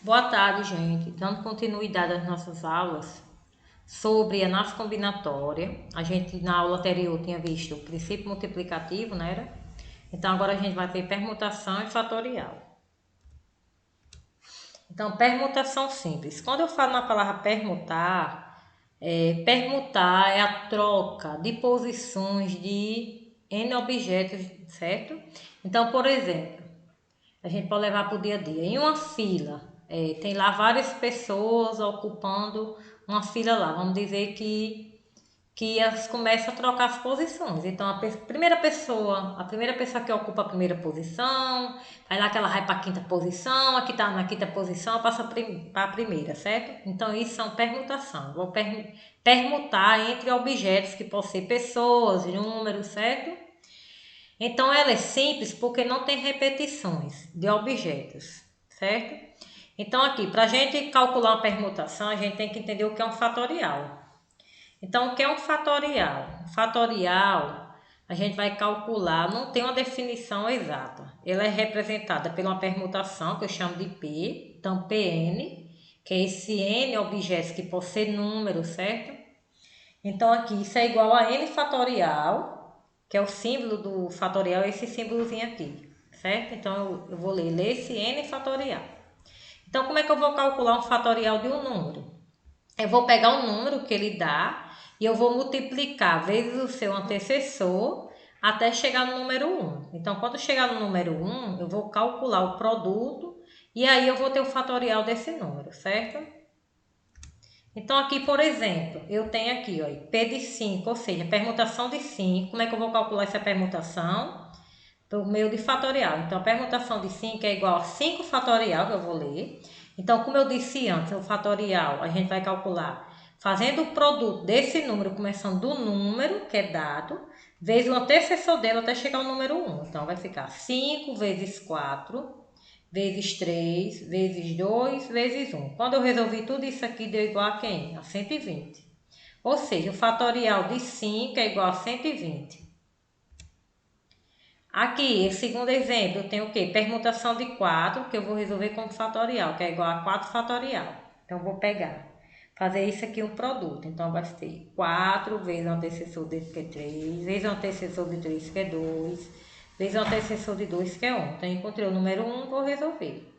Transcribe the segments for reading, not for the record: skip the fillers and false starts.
Boa tarde, gente. Dando continuidade às nossas aulas sobre análise combinatória. A gente na aula anterior tinha visto o princípio multiplicativo, né? Então agora a gente vai ver permutação e fatorial. Então, permutação simples. Quando eu falo na palavra permutar, permutar é a troca de posições de N objetos, certo? Então, por exemplo, a gente pode levar para o dia a dia. Em uma fila, tem lá várias pessoas ocupando uma fila lá. Vamos dizer que elas começam a trocar as posições. Então, a primeira pessoa que ocupa a primeira posição, vai lá que ela vai para a quinta posição, a que está na quinta posição passa para a primeira, certo? Então, isso são permutação. Vou permutar entre objetos que podem ser pessoas, números, certo? Então, ela é simples porque não tem repetições de objetos, certo? Então, aqui, para a gente calcular uma permutação, a gente tem que entender o que é um fatorial. Então, o que é um fatorial? Um fatorial, a gente vai calcular, não tem uma definição exata. Ela é representada por uma permutação, que eu chamo de P, então Pn, que é esse N objetos que pode ser número, certo? Então, aqui, isso é igual a N fatorial, que é o símbolo do fatorial, esse símbolozinho aqui, certo? Então, eu vou ler esse N fatorial. Então, como é que eu vou calcular um fatorial de um número? Eu vou pegar o número que ele dá e eu vou multiplicar vezes o seu antecessor até chegar no número 1. Então, quando chegar no número 1, eu vou calcular o produto e aí eu vou ter o fatorial desse número, certo? Então, aqui, por exemplo, eu tenho aqui, ó, P de 5, ou seja, permutação de 5. Como é que eu vou calcular essa permutação? Por meio de fatorial. Então, a permutação de 5 é igual a 5 fatorial, que eu vou ler. Então, como eu disse antes, o fatorial a gente vai calcular fazendo o produto desse número, começando do número que é dado, vezes o antecessor dele até chegar ao número 1. Então, vai ficar 5 vezes 4, vezes 3, vezes 2, vezes 1. Quando eu resolvi tudo isso aqui, deu igual a quem? A 120. Ou seja, o fatorial de 5 é igual a 120. Aqui, esse segundo exemplo, eu tenho o quê? Permutação de 4, que eu vou resolver como fatorial, que é igual a 4 fatorial. Então, eu vou pegar, fazer isso aqui um produto. Então, vai ser 4 vezes o antecessor dele, que é 3, vezes o antecessor de 3, que é 2, vezes o antecessor de 2, que é 1. Então, eu encontrei o número 1, vou resolver.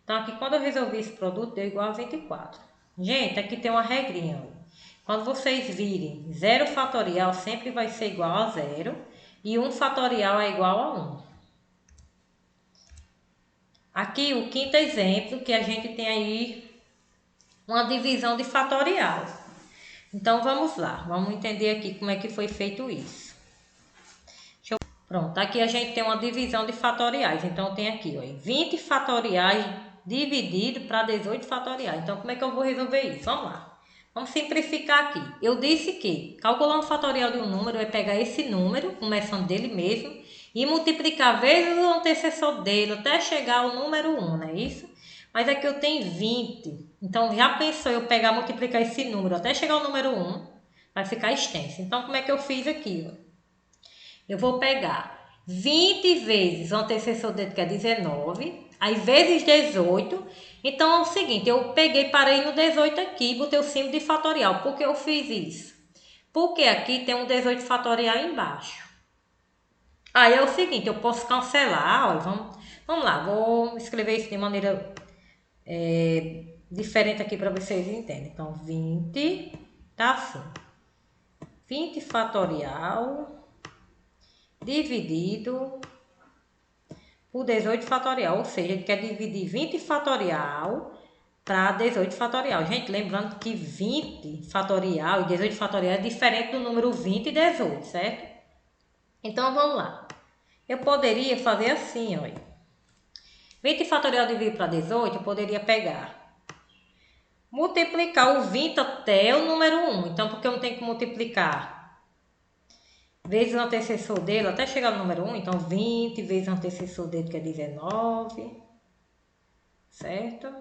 Então, aqui, quando eu resolvi esse produto, deu igual a 24. Gente, aqui tem uma regrinha, ó. Quando vocês virem 0 fatorial, sempre vai ser igual a 0. E 1 fatorial é igual a 1. Aqui o quinto exemplo, que a gente tem aí uma divisão de fatorial. Então vamos lá, vamos entender aqui como é que foi feito isso. Pronto, aqui a gente tem uma divisão de fatoriais. Então tem aqui, ó, 20 fatoriais dividido para 18 fatoriais. Então como é que eu vou resolver isso? Vamos lá. Vamos simplificar aqui. Eu disse que calcular um fatorial de um número é pegar esse número, começando dele mesmo, e multiplicar vezes o antecessor dele até chegar ao número 1, não é isso? Mas aqui eu tenho 20. Então já pensou eu pegar, multiplicar esse número até chegar ao número 1? Vai ficar extenso. Então como é que eu fiz aqui? Eu vou pegar 20 vezes o antecessor dele, que é 19, aí vezes 18. Então é o seguinte, eu peguei, parei no 18 aqui e botei o símbolo de fatorial. Por que eu fiz isso? Porque aqui tem um 18 fatorial embaixo. Aí é o seguinte, eu posso cancelar, ó, vamos lá, vou escrever isso de maneira diferente aqui para vocês entenderem. Então, 20, tá assim, 20 fatorial dividido por 18 fatorial, ou seja, ele quer dividir 20 fatorial para 18 fatorial. Gente, lembrando que 20 fatorial e 18 fatorial é diferente do número 20 e 18, certo? Então, vamos lá. Eu poderia fazer assim, olha. 20 fatorial dividido para 18, eu poderia pegar, multiplicar o 20 até o número 1. Então, porque eu não tenho que multiplicar vezes o antecessor dele até chegar no número 1. Então, 20 vezes o antecessor dele, que é 19. Certo?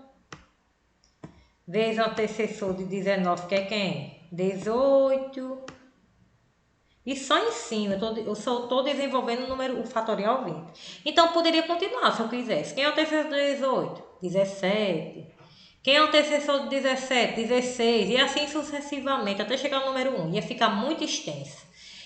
Vezes o antecessor de 19, que é quem? 18. E só em cima, eu só estou desenvolvendo o fatorial 20. Então, eu poderia continuar se eu quisesse. Quem é o antecessor de 18? 17. Quem é o antecessor de 17, 16 e assim sucessivamente, até chegar ao número 1. Ia ficar muito extenso.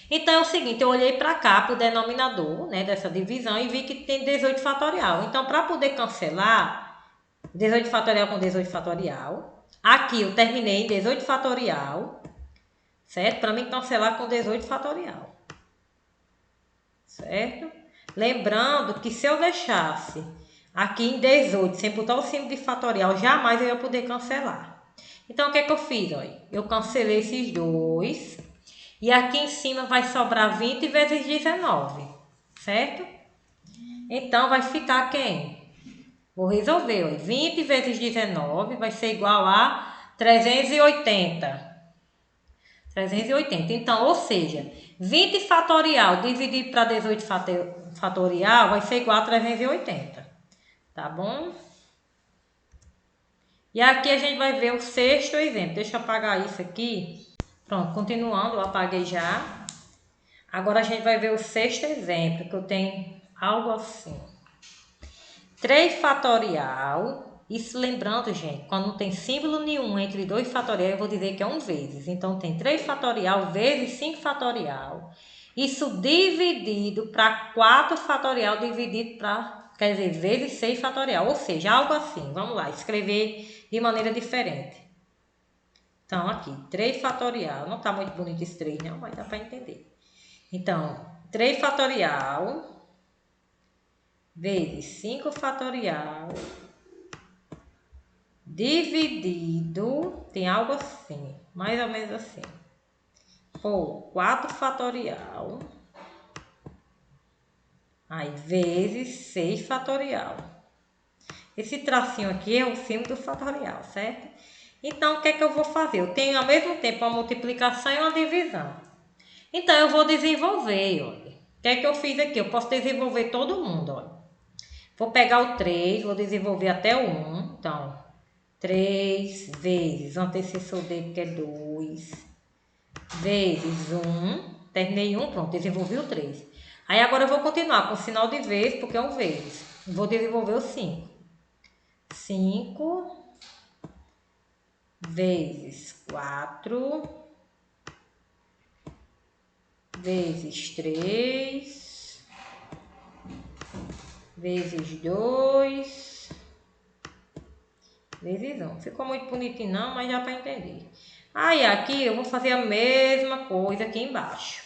Então é o seguinte, eu olhei para cá, para o denominador, né, dessa divisão e vi que tem 18 fatorial. Então, para poder cancelar 18 fatorial com 18 fatorial, aqui eu terminei em 18 fatorial, certo? Para mim cancelar com 18 fatorial, certo? Lembrando que se eu deixasse aqui em 18, sem botar o símbolo de fatorial, jamais eu ia poder cancelar. Então, o que é que eu fiz? Olha, eu cancelei esses dois. E aqui em cima vai sobrar 20 vezes 19, certo? Então, vai ficar quem? Vou resolver, olha. 20 vezes 19 vai ser igual a 380. 380. Então, ou seja, 20 fatorial dividido para 18 fatorial vai ser igual a 380. Tá bom? E aqui a gente vai ver o sexto exemplo. Deixa eu apagar isso aqui. Pronto, continuando, eu apaguei já. Agora a gente vai ver o sexto exemplo, que eu tenho algo assim. 3 fatorial. Isso lembrando, gente, quando não tem símbolo nenhum entre 2 fatorial, eu vou dizer que é 1 vezes. Então, tem 3 fatorial vezes 5 fatorial. Isso dividido para 4 fatorial dividido para, quer dizer, vezes 6 fatorial. Ou seja, algo assim. Vamos lá, escrever de maneira diferente. Então, aqui, 3 fatorial. Não está muito bonito esse 3, não, mas dá para entender. Então, 3 fatorial vezes 5 fatorial dividido, tem algo assim, mais ou menos assim, por 4 fatorial, aí vezes 6 fatorial. Esse tracinho aqui é o símbolo do fatorial, certo? Então, o que é que eu vou fazer? Eu tenho ao mesmo tempo uma multiplicação e uma divisão. Então, eu vou desenvolver, olha. O que é que eu fiz aqui? Eu posso desenvolver todo mundo, olha. Vou pegar o 3, vou desenvolver até o 1. Então, 3 vezes o antecessor dele, que é 2, vezes 1. Terminei 1, pronto, desenvolvi o 3. Aí agora eu vou continuar com o sinal de vezes, porque é um vezes. Vou desenvolver o 5. 5 vezes 4 vezes 3 vezes 2 vezes 1. Ficou muito bonitinho não, mas já para entender. Aí aqui eu vou fazer a mesma coisa aqui embaixo.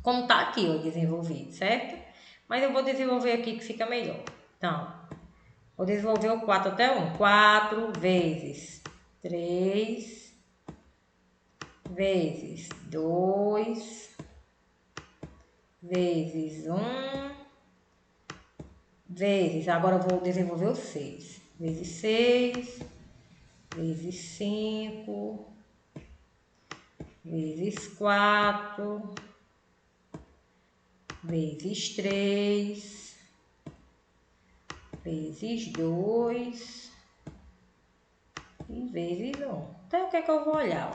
Como tá aqui ó, desenvolvido, certo? Mas eu vou desenvolver aqui que fica melhor. Então, vou desenvolver o 4 até 1. 4 vezes 3 vezes 2 vezes 1 vezes, agora eu vou desenvolver o 6. Vezes 6 vezes 5 vezes 4 vezes 3 vezes 2 e vezes 1. Então, o que é que eu vou olhar?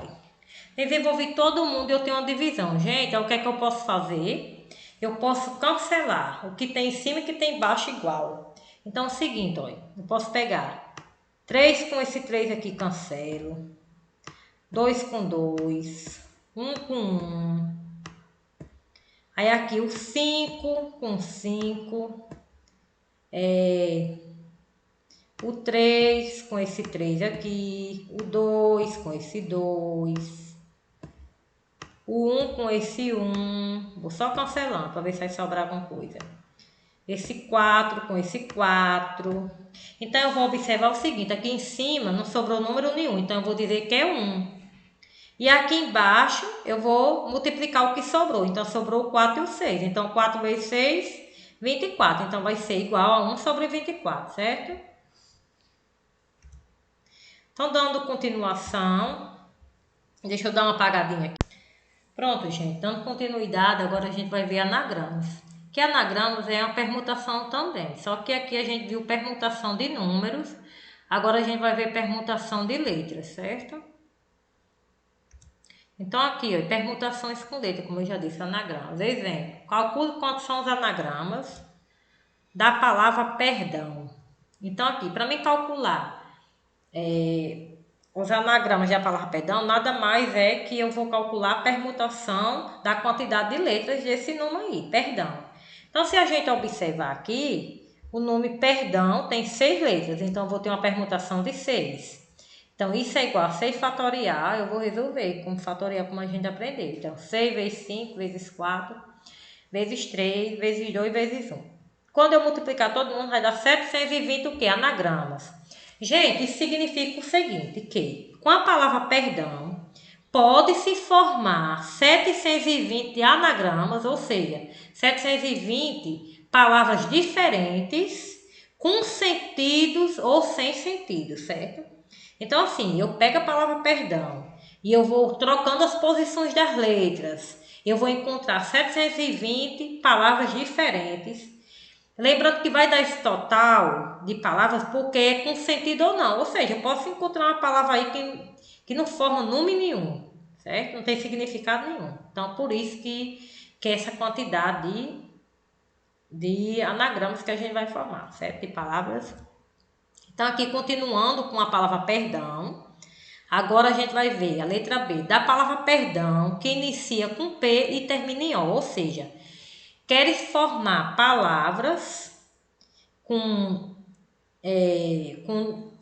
Desenvolvi todo mundo e eu tenho uma divisão. Gente, o que é que eu posso fazer? Eu posso cancelar o que tem em cima e o que tem embaixo igual. Então, é o seguinte, olha, eu posso pegar 3 com esse 3 aqui, cancelo. 2 com 2. 1 com 1. Aí aqui o 5 com 5. O 3 com esse 3 aqui. O 2 com esse 2. O 1 com esse 1. Vou só cancelando para ver se vai sobrar alguma coisa. Esse 4 com esse 4. Então, eu vou observar o seguinte. Aqui em cima não sobrou número nenhum. Então, eu vou dizer que é 1. E aqui embaixo eu vou multiplicar o que sobrou. Então, sobrou o 4 e o 6. Então, 4 vezes 6, 24. Então, vai ser igual a 1 sobre 24, certo? Então, dando continuação. Deixa eu dar uma apagadinha aqui. Pronto, gente. Dando continuidade, agora a gente vai ver anagramas. Que anagramas é uma permutação também. Só que aqui a gente viu permutação de números. Agora a gente vai ver permutação de letras, certo? Então, aqui, ó, permutações com letra, como eu já disse, anagramas. Exemplo, calcule quantos são os anagramas da palavra perdão. Então, aqui, para mim calcular os anagramas da palavra perdão nada mais é que eu vou calcular a permutação da quantidade de letras desse número aí, perdão. Então, se a gente observar aqui, o nome perdão tem 6 letras, então eu vou ter uma permutação de 6. Então, isso é igual a 6 fatorial, eu vou resolver como fatorial, como a gente aprendeu. Então, 6 vezes 5, vezes 4, vezes 3, vezes 2, vezes 1. Quando eu multiplicar todo mundo, vai dar 720 o quê? Anagramas. Gente, isso significa o seguinte, que com a palavra perdão, pode-se formar 720 anagramas, ou seja, 720 palavras diferentes, com sentidos ou sem sentido, certo? Então, assim, eu pego a palavra perdão e eu vou trocando as posições das letras. Eu vou encontrar 720 palavras diferentes. Lembrando que vai dar esse total de palavras porque é com sentido ou não. Ou seja, eu posso encontrar uma palavra aí que não forma número nenhum, certo? Não tem significado nenhum. Então, por isso que é essa quantidade de anagramas que a gente vai formar, certo? De palavras. Então, aqui continuando com a palavra perdão. Agora a gente vai ver a letra B da palavra perdão, que inicia com P e termina em O, ou seja, queres formar palavras com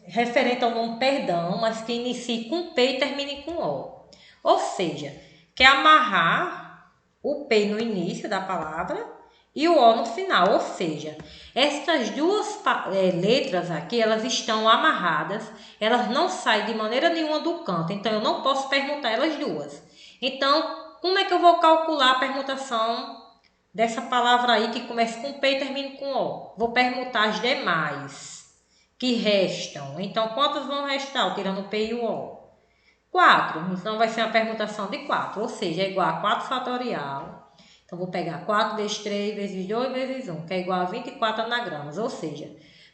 referente ao nome perdão, mas que inicie com P e termine com O. Ou seja, quer amarrar o P no início da palavra e o O no final. Ou seja, estas duas letras aqui, elas estão amarradas, elas não saem de maneira nenhuma do canto, então eu não posso permutar elas duas. Então, como é que eu vou calcular a permutação dessa palavra aí que começa com P e termina com O? Vou permutar as demais que restam. Então, quantas vão restar? Tirando o P e o O. 4. Então, vai ser uma permutação de 4, ou seja, é igual a 4 fatorial. Então, vou pegar 4 vezes 3 vezes 2 vezes 1, que é igual a 24 anagramas. Ou seja,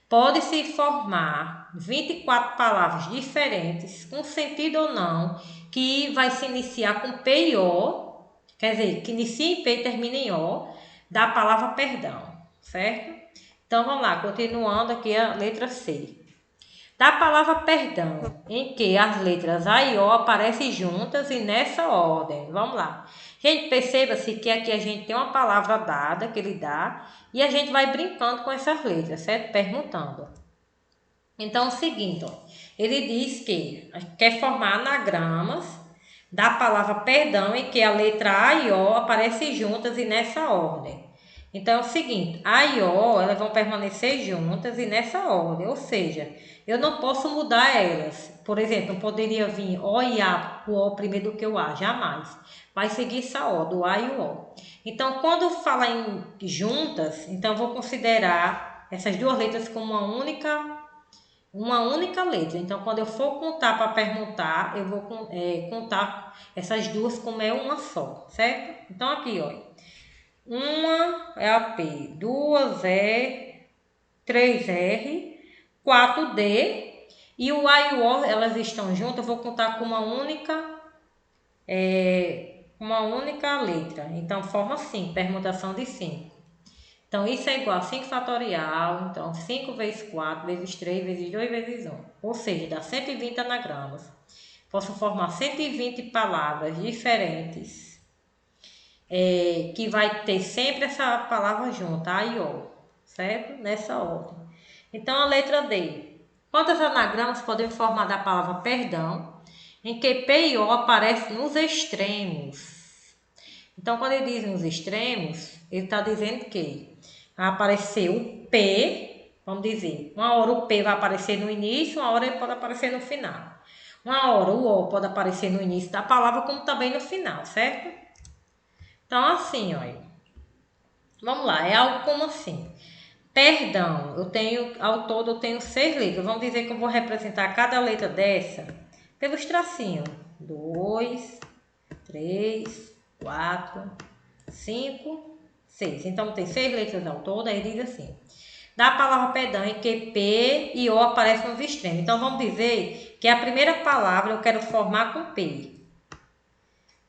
pode-se formar 24 palavras diferentes, com sentido ou não, que vai se iniciar com P e O, quer dizer, que inicia em P e termina em O, da palavra perdão, certo? Então, vamos lá, continuando aqui a letra C. Da palavra perdão, em que as letras A e O aparecem juntas e nessa ordem. Vamos lá. Gente, perceba-se que aqui a gente tem uma palavra dada, que ele dá, e a gente vai brincando com essas letras, certo? Perguntando. Então, é o seguinte, ó, ele diz que quer formar anagramas da palavra perdão, em que a letra A e O aparecem juntas e nessa ordem. Então, é o seguinte, A e O, elas vão permanecer juntas e nessa ordem, ou seja, eu não posso mudar elas. Por exemplo, não poderia vir O e A, o O primeiro do que o A, jamais. Vai seguir essa ordem, o A e o O. Então, quando fala em juntas, então eu vou considerar essas duas letras como uma única letra. Então, quando eu for contar para permutar, eu vou contar essas duas como é uma só, certo? Então, aqui, ó. Uma é a P, duas E, 3R, 4D e o A e o O, elas estão juntas, eu vou contar com uma única letra. Então, forma 5, permutação de 5. Então, isso é igual a 5 fatorial. Então, 5 vezes 4 vezes 3 vezes 2 vezes 1. Ou seja, dá 120 anagramas. Posso formar 120 palavras diferentes, que vai ter sempre essa palavra junto, A e O, certo? Nessa ordem. Então, a letra D. Quantos anagramas podemos formar da palavra perdão, em que P e O aparecem nos extremos? Então, quando ele diz nos extremos, ele está dizendo que vai aparecer o P, vamos dizer, uma hora o P vai aparecer no início, uma hora ele pode aparecer no final. Uma hora o O pode aparecer no início da palavra, como também no final, certo? Então, assim, olha. Vamos lá, é algo como assim. Perdão, ao todo eu tenho 6 letras. Vamos dizer que eu vou representar cada letra dessa pelos tracinhos. 2, 3, 4, 5, 6. Então, tem 6 letras ao todo, aí diz assim. Da palavra perdão, em que P e O aparecem nos extremos. Então, vamos dizer que a primeira palavra eu quero formar com P.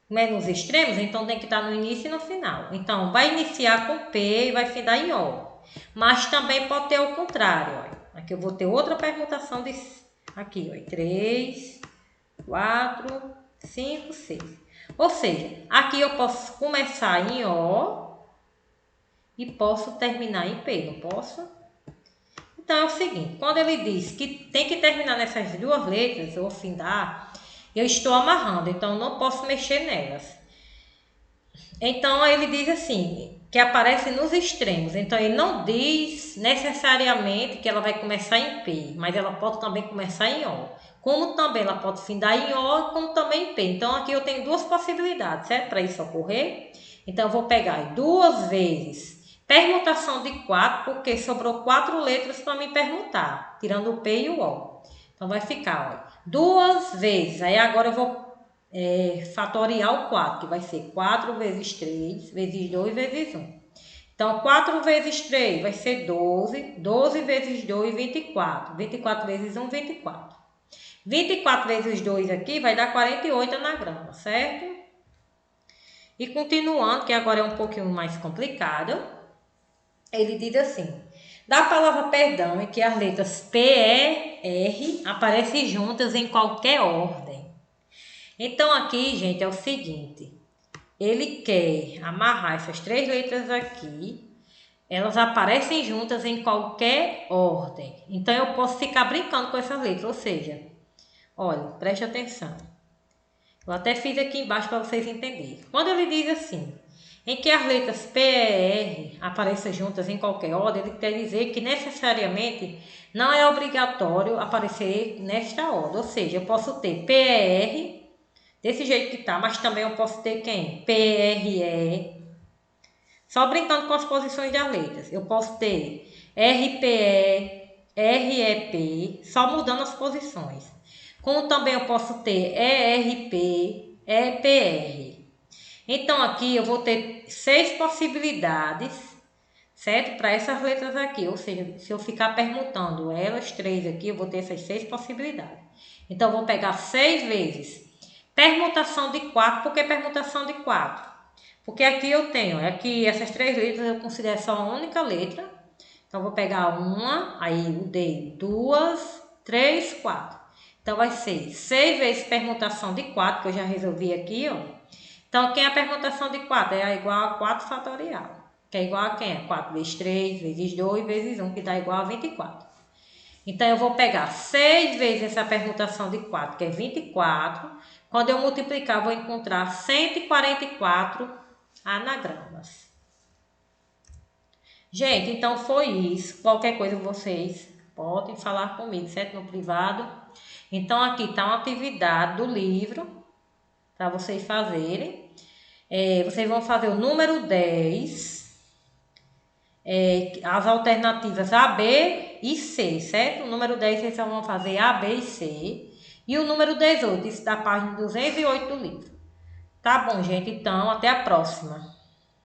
Como é nos extremos, então tem que estar no início e no final. Então, vai iniciar com P e vai findar em O. Mas também pode ter o contrário. Olha. Aqui eu vou ter outra permutação Aqui, ó, 3, 4, 5, 6. Ou seja, aqui eu posso começar em O e posso terminar em P, não posso? Então é o seguinte, quando ele diz que tem que terminar nessas duas letras, ou findar, eu estou amarrando, então eu não posso mexer nelas. Então ele diz assim, que aparece nos extremos. Então ele não diz necessariamente que ela vai começar em P, mas ela pode também começar em O. Como também ela pode findar em O, como também em P. Então aqui eu tenho duas possibilidades, certo? Para isso ocorrer. Então eu vou pegar duas vezes permutação de 4, porque sobrou 4 letras para me permutar, tirando o P e o O. Então vai ficar, ó, duas vezes. Aí agora eu vou fatorial 4, que vai ser 4 vezes 3, vezes 2, vezes 1. Então, 4 vezes 3 vai ser 12, 12 vezes 2, 24. 24 vezes 1, 24. 24 vezes 2 aqui vai dar 48 anagramas, certo? E continuando, que agora é um pouquinho mais complicado, ele diz assim, da palavra perdão em que as letras P, E, R aparecem juntas em qualquer ordem. Então aqui, gente, é o seguinte, ele quer amarrar essas 3 letras aqui, elas aparecem juntas em qualquer ordem. Então eu posso ficar brincando com essas letras, ou seja, olha, preste atenção. Eu até fiz aqui embaixo para vocês entenderem. Quando ele diz assim, em que as letras P e R apareçam juntas em qualquer ordem, ele quer dizer que necessariamente não é obrigatório aparecer nesta ordem. Ou seja, eu posso ter P e R desse jeito que tá, mas também eu posso ter quem? P, R, E. Só brincando com as posições das letras. Eu posso ter R, P, E, R, E, P, só mudando as posições. Como também eu posso ter E, R, P, E, P, R. Então aqui eu vou ter 6 possibilidades, certo? Para essas letras aqui. Ou seja, se eu ficar permutando elas 3 aqui, eu vou ter essas 6 possibilidades. Então eu vou pegar 6 vezes permutação de 4. Por que permutação de 4? Porque aqui eu tenho, aqui essas 3 letras eu considero só uma única letra. Então eu vou pegar uma, aí o D, 2, 3, 4. Então vai ser 6 vezes permutação de 4, que eu já resolvi aqui, ó. Então aqui a permutação de 4 é igual a 4 fatorial. Que é igual a quem? 4 vezes 3, vezes 2, vezes 1, que dá igual a 24. Então, eu vou pegar 6 vezes essa permutação de 4, que é 24. Quando eu multiplicar, eu vou encontrar 144 anagramas. Gente, então foi isso. Qualquer coisa vocês podem falar comigo, certo? No privado. Então, aqui está uma atividade do livro para vocês fazerem. Vocês vão fazer o número 10. As alternativas A, B e C, certo? O número 10 vocês só vão fazer A, B e C. E o número 18, isso da página 208 do livro. Tá bom, gente? Então, até a próxima.